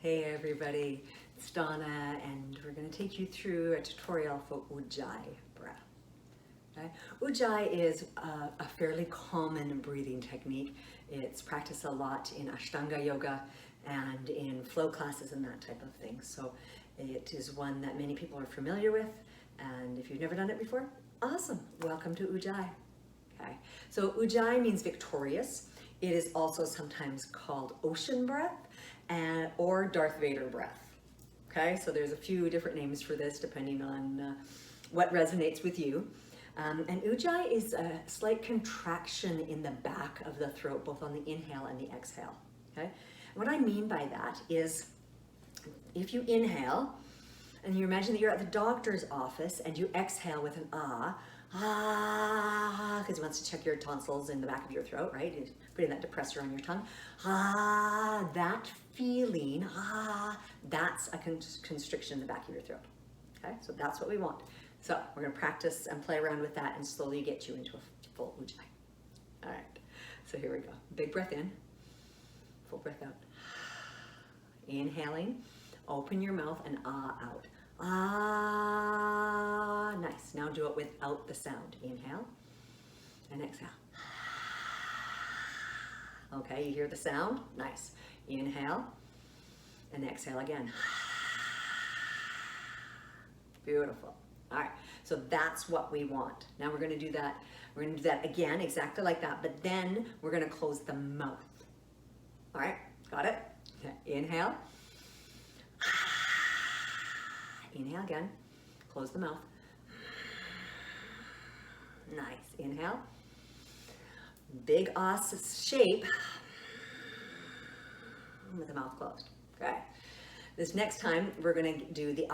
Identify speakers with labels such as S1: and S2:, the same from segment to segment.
S1: Hey everybody, it's Donna and we're going to take you through a tutorial for Ujjayi Breath. Okay? Ujjayi is a fairly common breathing technique. It's practiced a lot in Ashtanga Yoga and in flow classes and that type of thing. So it is one that many people are familiar with, and if you've never done it before, awesome, welcome to Ujjayi. Okay? So Ujjayi means victorious. It is also sometimes called ocean breath or Darth Vader breath. Okay, so there's a few different names for this depending on what resonates with you. And Ujjayi is a slight contraction in the back of the throat, both on the inhale and the exhale. Okay, what I mean by that is if you inhale and you imagine that you're at the doctor's office and you exhale with an because he wants to check your tonsils in the back of your throat, right? He's putting that depressor on your tongue. That feeling, that's a constriction in the back of your throat. Okay, so that's what we want. So we're going to practice and play around with that and slowly get you into a full Ujjayi. All right, so here we go. Big breath in, full breath out. Inhaling, open your mouth and out. Nice. Now do it without the sound. Inhale and exhale. Okay, you hear the sound? Nice. Inhale and exhale again. Beautiful. All right, so that's what we want. Now we're going to do that. We're going to do that again, exactly like that, but then we're going to close the mouth. All right, got it? Okay. Inhale. Inhale again, close the mouth. Nice, inhale. Big os shape with the mouth closed. Okay, this next time we're gonna do the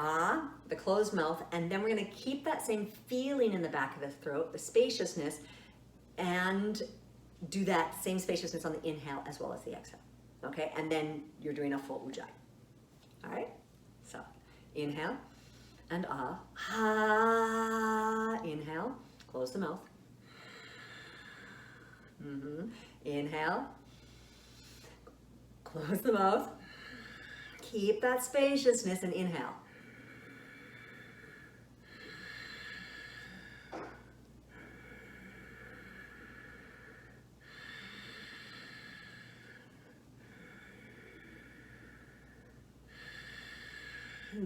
S1: the closed mouth, and then we're gonna keep that same feeling in the back of the throat, the spaciousness, and do that same spaciousness on the inhale as well as the exhale. Okay, and then you're doing a full Ujjayi. All right, so inhale and inhale, close the mouth. Inhale, close the mouth. Keep that spaciousness and inhale.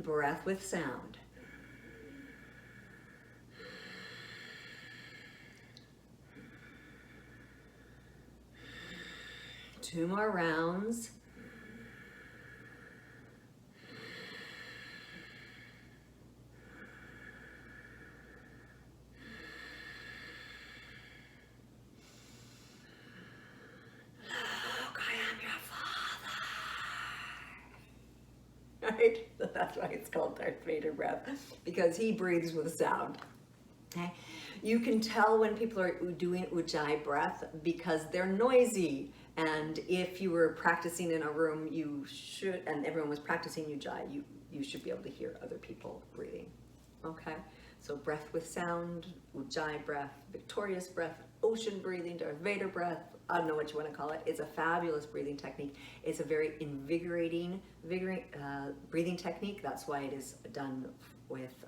S1: Breath with sound. Two more rounds. Right? So that's why it's called Darth Vader breath, because he breathes with sound. Okay? You can tell when people are doing Ujjayi breath because they're noisy. And if you were practicing in a room, and everyone was practicing Ujjayi, you should be able to hear other people breathing. Okay? So breath with sound, Ujjayi breath, victorious breath, ocean breathing, Darth Vader breath, I don't know what you want to call it. It's a fabulous breathing technique. It's a very invigorating breathing technique. That's why it is done with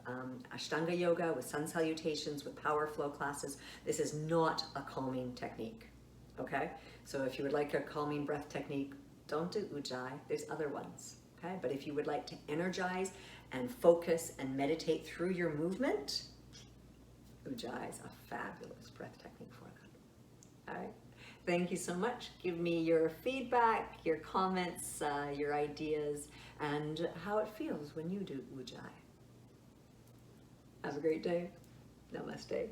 S1: Ashtanga Yoga, with sun salutations, with power flow classes. This is not a calming technique, okay? So if you would like a calming breath technique, don't do Ujjayi. There's other ones, okay? But if you would like to energize and focus and meditate through your movement, Ujjayi is a fabulous breath technique for that. All right. Thank you so much. Give me your feedback, your comments, your ideas, and how it feels when you do Ujjayi. Have a great day. Namaste.